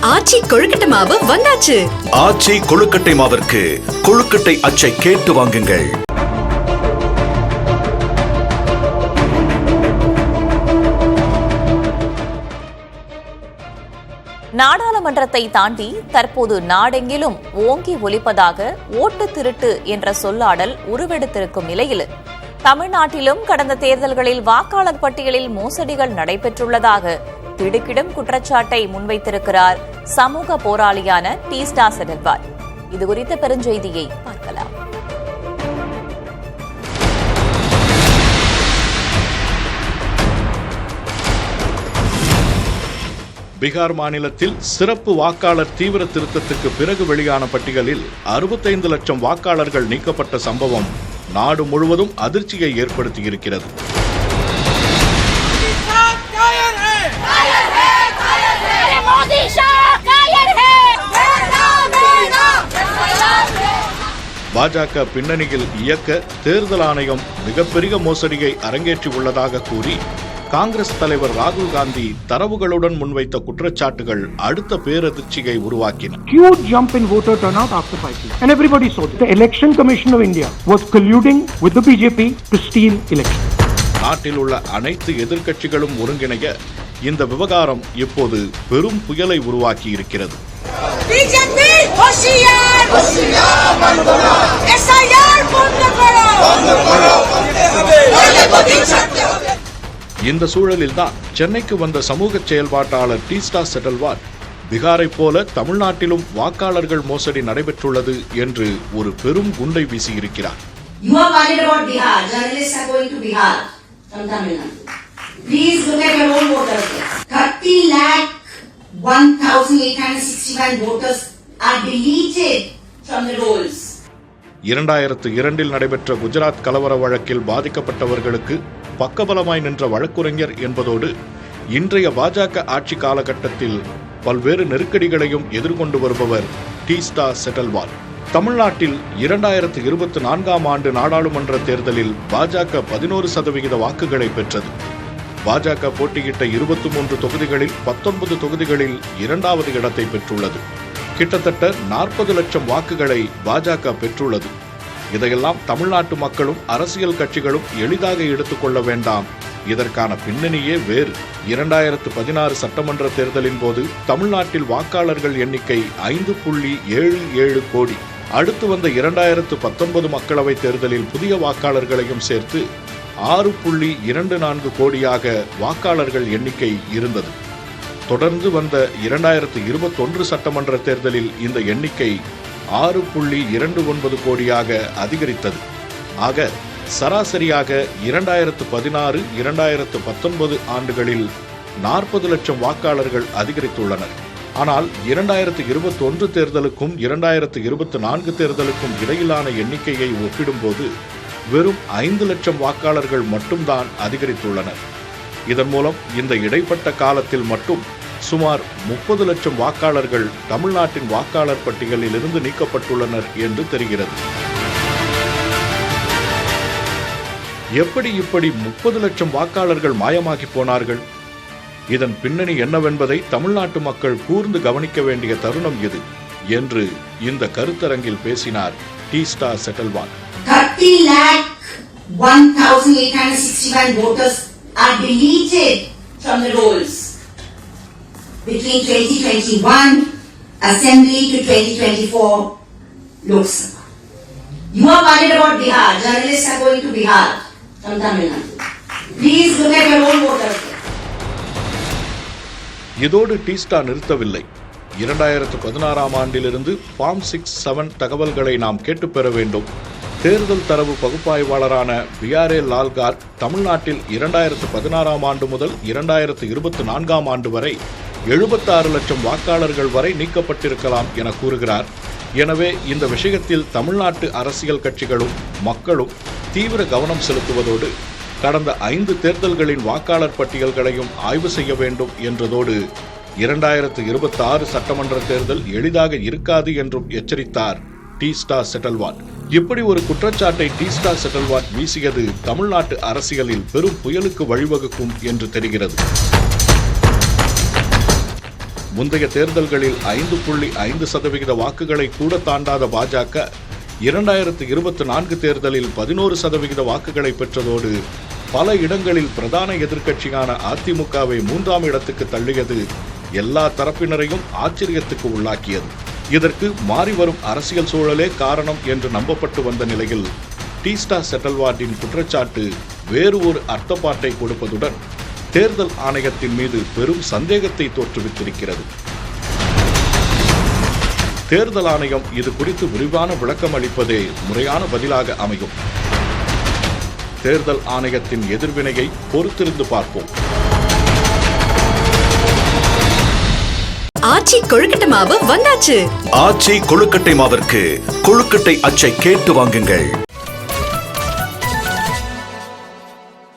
ஆச்சி கொழுக்கட்டை மாவு வந்தாச்சு. ஆச்சி கொழுக்கட்டை மாவிற்கு கொழுக்கட்டை அச்சை கேட்டு வாங்குங்கள். நாடாளுமன்றத்தை தாண்டி தற்போது நாடெங்கிலும் ஓங்கி ஒலிப்பதாக ஓட்டு திருட்டு என்ற சொல்லாடல் உருவெடுத்திருக்கும் நிலையில் தமிழ்நாட்டிலும் கடந்த தேர்தல்களில் வாக்காளர் பட்டியலில் மோசடிகள் நடைபெற்றுள்ளதாக திடுக்கிடும் குற்றச்சாட்டை முன்வைத்திருக்கிறார் சமூக போராளியான டீஸ்டா செடல்வால். இதுகுறித்த பெருஞ்செய்தியை பார்க்கலாம். பீகார் மாநிலத்தில் சிறப்பு வாக்காளர் தீவிர திருத்தத்துக்கு பிறகு வெளியான பட்டியலில் 65 லட்சம் வாக்காளர்கள் நீக்கப்பட்ட சம்பவம் நாடு முழுவதும் அதிர்ச்சியை ஏற்படுத்தியிருக்கிறது. பாஜக பின்னணியில் இயக்க தேர்தல் ஆணையம் மிகப்பெரிய மோசடியை அரங்கேற்றியுள்ளதாக கூறி காங்கிரஸ் தலைவர் ராகுல் காந்தி தரவுகளுடன் முன்வைத்த குற்றச்சாட்டுகள் அடுத்த பேரதிர்ச்சியை உருவாக்கின. Huge jump in voter turnout after 5 years. And everybody saw that. The Election Commission of India was colluding with the BJP to steal elections. நாட்டில் உள்ள அனைத்து எதிர்க்கட்சிகளும் ஒருங்கிணைய இந்த விவகாரம் இப்போது பெரும் புயலை உருவாக்கி இருக்கிறது. இந்த சூழலில்தான் சென்னைக்கு வந்த சமூக செயல்பாட்டாளர் டீஸ்டா செடல்வால் பீகாரை போல தமிழ்நாட்டிலும் வாக்காளர்கள் மோசடி நடைபெற்றுள்ளது என்று ஒரு பெரும் குண்டை வீசியிருக்கிறார். இரண்டாயிரத்து 2 நடைபெற்ற குஜராத் கலவர வழக்கில் பாதிக்கப்பட்டவர்களுக்கு பக்கபலமாய் நின்ற வழக்குரைஞர் என்பதோடு இன்றைய பாஜக ஆட்சி காலகட்டத்தில் பல்வேறு நெருக்கடிகளையும் எதிர்கொண்டு வருபவர் டீஸ்டா செடல்வால். தமிழ்நாட்டில் 2024 ஆண்டு நாடாளுமன்ற தேர்தலில் பாஜக 11% வாக்குகளை பெற்றது. பாஜக போட்டியிட்ட 23 தொகுதிகளில் 19 தொகுதிகளில் 2வது இடத்தை பெற்றுள்ளது. கிட்டத்தட்ட 40 லட்சம் வாக்குகளை பாஜக பெற்றுள்ளது. இதையெல்லாம் தமிழ்நாட்டு மக்களும் அரசியல் கட்சிகளும் எளிதாக எடுத்துக்கொள்ள வேண்டாம். இதற்கான பின்னணியே வேறு. 2016 சட்டமன்ற தேர்தலின் போது தமிழ்நாட்டில் வாக்காளர்கள் எண்ணிக்கை 5.77 கோடி. அடுத்து வந்த 2019 மக்களவைத் தேர்தலில் புதிய வாக்காளர்களையும் சேர்த்து 6.24 கோடியாக வாக்காளர்கள் எண்ணிக்கை இருந்தது. தொடர்ந்து வந்த 2021 சட்டமன்ற தேர்தலில் இந்த எண்ணிக்கை 6.29 கோடியாக அதிகரித்தது. ஆக சராசரியாக 2016, 2019 ஆண்டுகளில் 40 லட்சம் வாக்காளர்கள் அதிகரித்துள்ளனர். ஆனால் 2021 தேர்தலுக்கும் 2024 தேர்தலுக்கும் இடையிலான எண்ணிக்கையை ஒப்பிடும்போது வெறும் 5 லட்சம் வாக்காளர்கள் மட்டும்தான் அதிகரித்துள்ளனர். இதன் மூலம் இந்த இடைப்பட்ட காலத்தில் மட்டும் சுமார் 30 லட்சம் வாக்காளர்கள் தமிழ்நாட்டின் வாக்காளர் பட்டியலில் இருந்து நீக்கப்பட்டுள்ளனர் என்று தெரிகிறது. எப்படி இப்படி 30 லட்சம் வாக்காளர்கள் மாயமாகி போனார்கள்? இதன் பின்னணி என்னவென்பதை தமிழ்நாட்டு மக்கள் கூர்ந்து கவனிக்க வேண்டிய தருணம் இது என்று இந்த கருத்தரங்கில் பேசினார் Teesta செடல்வால். 30,01,861 voters are deleted from the rolls between 2021 Assembly to 2024 Lok Sabha. You are worried about Bihar. Journalists are going to Bihar from Tamil Nadu. Please look at your own voters. இதோடு டீஸ்டா நிறுத்தவில்லை. 2016 ஆண்டிலிருந்து ஃபார்ம் 6-7 தகவல்களை நாம் கேட்டுப் பெற வேண்டும். தேர்தல் தரவு பகுப்பாய்வாளரான PRA Lalgarh தமிழ்நாட்டில் 2016 ஆண்டு முதல் 2024 ஆண்டு வரை 76 லட்சம் வாக்காளர்கள் வரை நீக்கப்பட்டிருக்கலாம் என கூறுகிறார். எனவே இந்த விஷயத்தில் தமிழ்நாட்டு அரசியல் கட்சிகளும் மக்களும் தீவிர கவனம் செலுத்துவதோடு கடந்த 5 தேர்தல்களின் வாக்காளர் பட்டியல்களையும் ஆய்வு செய்ய வேண்டும் என்றதோடு 2026 சட்டமன்ற தேர்தல் எளிதாக இருக்காது என்றும் எச்சரித்தார் டீஸ்டா செடல்வால். இப்படி ஒரு குற்றச்சாட்டை டீஸ்டா செடல்வால் வீசியது தமிழ்நாட்டு அரசியலில் பெரும் புயலுக்கு வழிவகுக்கும் என்று தெரிகிறது. முந்தைய தேர்தல்களில் 5.5% வாக்குகளை கூட தாண்டாத பாஜக 2024 தேர்தலில் 11% வாக்குகளை பெற்றதோடு பல இடங்களில் பிரதான எதிர்க்கட்சியான அதிமுகவை 3ஆம் இடத்துக்கு தள்ளியது எல்லா தரப்பினரையும் ஆச்சரியத்துக்கு உள்ளாக்கியது. இதற்கு மாறிவரும் அரசியல் சூழலே காரணம் என்று நம்பப்பட்டு வந்த நிலையில் டீஸ்டா செட்டில்வார்டின் குற்றச்சாட்டு வேறு ஒரு அர்த்தப்பாட்டை கொடுப்பதுடன் தேர்தல் ஆணையத்தின் மீது பெரும் சந்தேகத்தை தோற்றுவித்திருக்கிறது. தேர்தல் ஆணையம் இது குறித்து விரிவான விளக்கம் அளிப்பதே முறையான பதிலாக அமையும். தேர்தல் ஆணையத்தின் எதிர்வினையை பொறுத்திருந்து பார்ப்போம். ஆச்சி கொழுக்கட்டை மாவு வந்தாச்சு. ஆச்சி கொழுக்கட்டை மாவிற்கு கொழுக்கட்டை அச்சை கேட்டு வாங்குங்கள்.